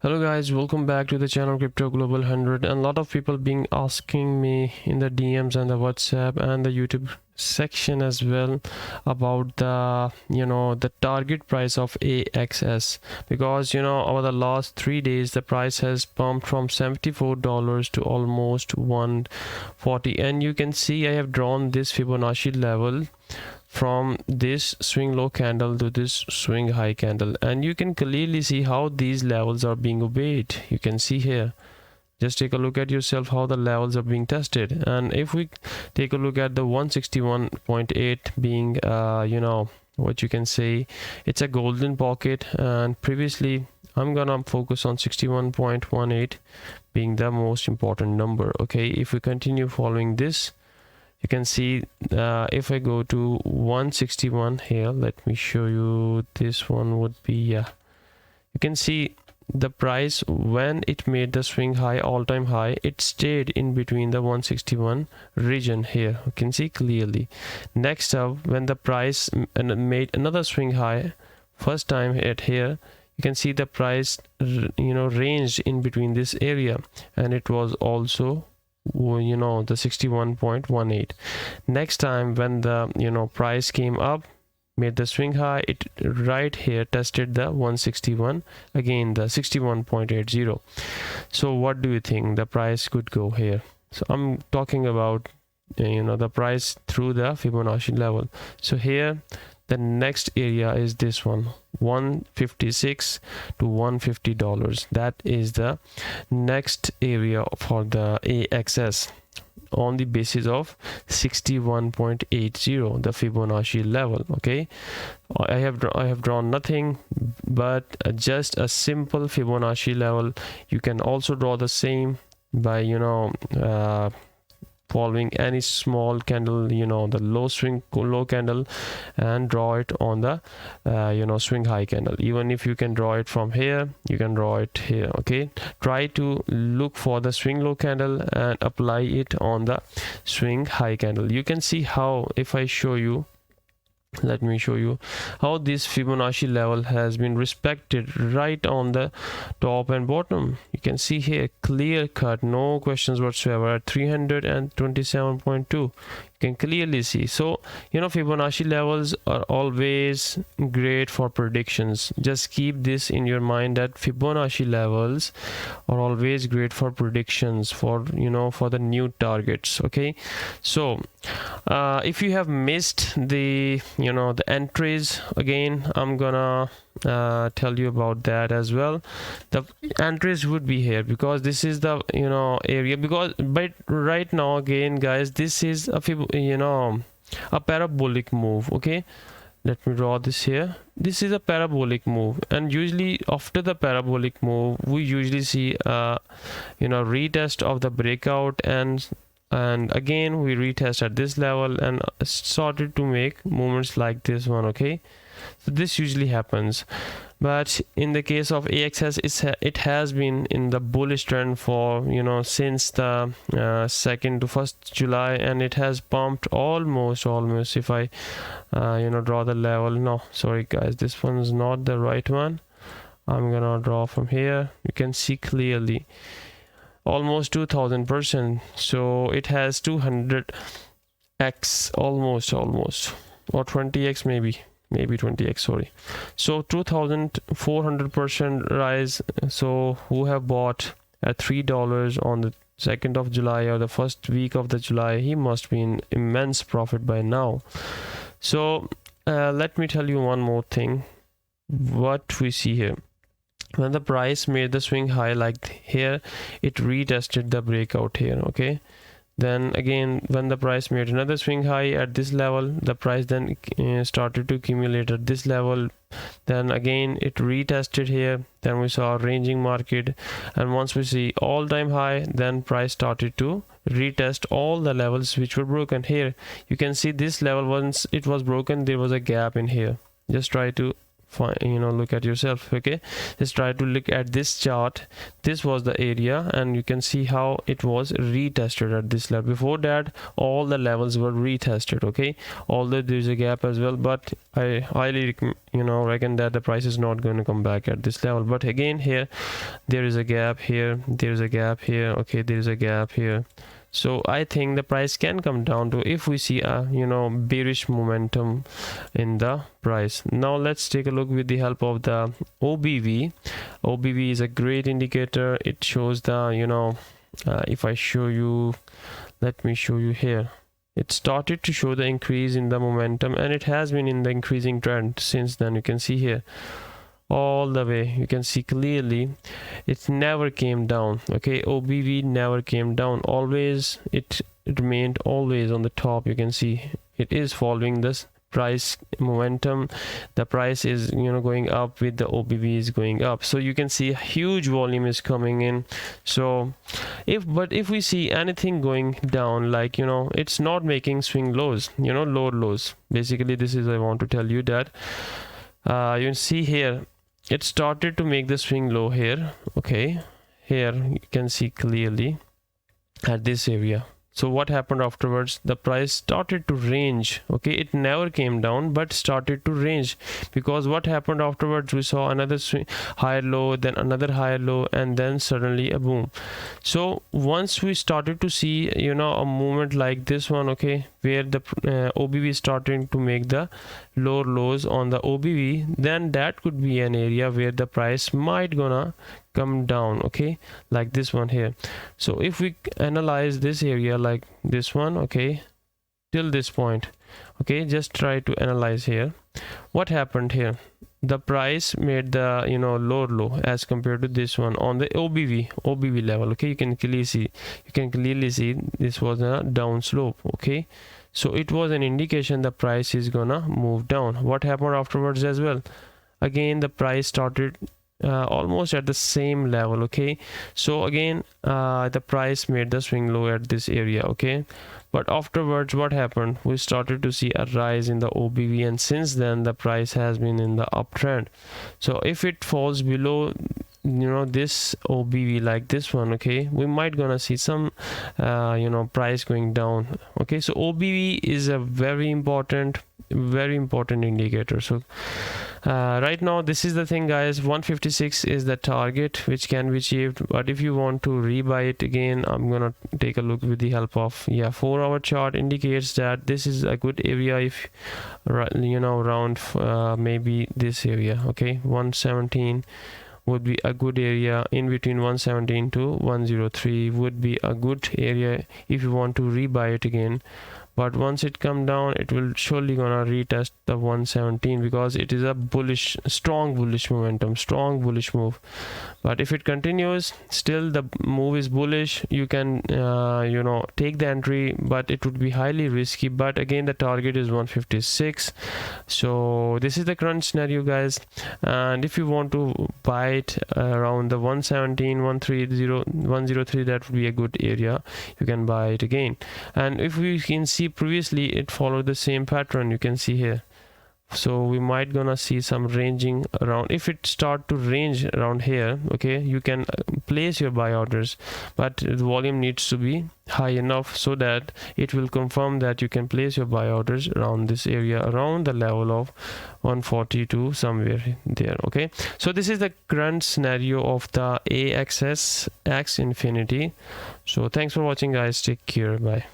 Hello guys, welcome back to the channel Crypto Global 100. And a lot of people being asking me in the DMs and the WhatsApp and the YouTube section as well about the target price of AXS, because over the last 3 days the price has pumped from $74 to almost 140, and you can see I have drawn this Fibonacci level from this swing low candle to this swing high candle, and you can clearly see how these levels are being obeyed. You can see here, just take a look at yourself how the levels are being tested. And if we take a look at the 161.8 being what you can say, it's a golden pocket, and previously I'm gonna focus on 61.18 being the most important number. Okay, if we continue following this, you can see if I go to 161 here, let me show you, this one would be, you can see the price when it made the swing high, all-time high, it stayed in between the 161 region here. You can see clearly. Next up, when the price made another swing high, first time at here, you can see the price ranged in between this area, and it was also the 61.18. next time when the price came up, made the swing high, it right here tested the 161, again the 61.80. so what do you think the price could go here? So I'm talking about the price through the Fibonacci level. So here the next area is this one, 156 to $150. that is the next area for the AXS on the basis of 61.80, the Fibonacci level. Okay, I have drawn nothing but just a simple Fibonacci level. You can also draw the same by following any small candle, the low candle, and draw it on the swing high candle. Even if you can draw it from here, you can draw it here. Okay, try to look for the swing low candle and apply it on the swing high candle. You can see how, if I show you, let me show you how this Fibonacci level has been respected right on the top and bottom. You can see here, clear cut, no questions whatsoever, at 327.2. you can clearly see. So Fibonacci levels are always great for predictions. Just keep this in your mind, that Fibonacci levels are always great for predictions, for for the new targets. Okay, so if you have missed the the entries, again I'm gonna tell you about that as well. The entries would be here, because this is the area, but right now again guys, this is a parabolic move. Okay, let me draw this here. This is a parabolic move, and usually after the parabolic move we usually see retest of the breakout, and again we retest at this level and started to make movements like this one. Okay, so this usually happens, but in the case of AXS, it has been in the bullish trend for since the 2nd to 1st July, and it has pumped almost. If I draw the level, no, sorry guys, this one is not the right one. I'm gonna draw from here. You can see clearly almost 2000%. so it has 200x almost, or 20x, maybe 20x, sorry. So 2400% rise. So who have bought at $3 on the 2nd of July or the first week of the July, he must be in immense profit by now. So let me tell you one more thing, what we see here. When the price made the swing high like here, it retested the breakout here. Okay, then again when the price made another swing high at this level, the price then started to accumulate at this level. Then again it retested here, then we saw a ranging market, and once we see all-time high, then price started to retest all the levels which were broken. Here you can see this level, once it was broken, there was a gap in here. Just try to look at yourself. Okay, just try to look at this chart. This was the area, and you can see how it was retested at this level. Before that, all the levels were retested. Okay, although there's a gap as well, but I highly reckon that the price is not going to come back at this level. But again, here there is a gap, here there's a gap, here okay, there's a gap here. So I think the price can come down to, if we see a bearish momentum in the price. Now let's take a look with the help of the OBV. OBV is a great indicator. It shows the if I show you, let me show you here. It started to show the increase in the momentum, and it has been in the increasing trend since then. You can see here all the way, you can see clearly it never came down. Okay, OBV never came down, always it remained always on the top. You can see it is following this price momentum. The price is going up with the OBV is going up, so you can see a huge volume is coming in. So if we see anything going down, like it's not making swing lows, lower lows. Basically this is, I want to tell you that you can see here it started to make the swing low here. Okay, here you can see clearly at this area. So what happened afterwards? The price started to range. Okay, it never came down but started to range, because what happened afterwards, we saw another swing, higher low, then another higher low, and then suddenly a boom. So once we started to see a movement like this one, okay, where the OBV starting to make the lower lows on the OBV, then that could be an area where the price might gonna come down. Okay, like this one here. So if we analyze this area like this one, okay, till this point, okay, just try to analyze here what happened here. The price made the lower low as compared to this one on the OBV level. Okay, you can clearly see this was a down slope. Okay, so it was an indication the price is gonna move down. What happened afterwards as well? Again the price started almost at the same level. Okay, so again the price made the swing low at this area. Okay, but afterwards what happened? We started to see a rise in the OBV, and since then the price has been in the uptrend. So if it falls below this OBV like this one, okay, we might gonna see some price going down. Okay, so OBV is a very important indicator. So right now this is the thing, guys. 156 is the target which can be achieved, but if you want to rebuy it again, I'm gonna take a look with the help of 4-hour chart. Indicates that this is a good area if around maybe this area. Okay, 117 would be a good area. In between 117 to 103 would be a good area if you want to rebuy it again. But once it come down, it will surely gonna retest the 117, because it is a strong bullish momentum, strong bullish move. But if it continues, still the move is bullish, you can take the entry, but it would be highly risky. But again, the target is 156. So this is the current scenario, guys. And if you want to buy it around the 117, 130, 103, that would be a good area. You can buy it again. And if we can see previously, it followed the same pattern. You can see here. So we might gonna see some ranging around. If it start to range around here, okay, you can place your buy orders, but the volume needs to be high enough so that it will confirm that you can place your buy orders around this area, around the level of 140 to somewhere there. Okay, so this is the current scenario of the AXS X Infinity. So thanks for watching, guys. Take care. Bye.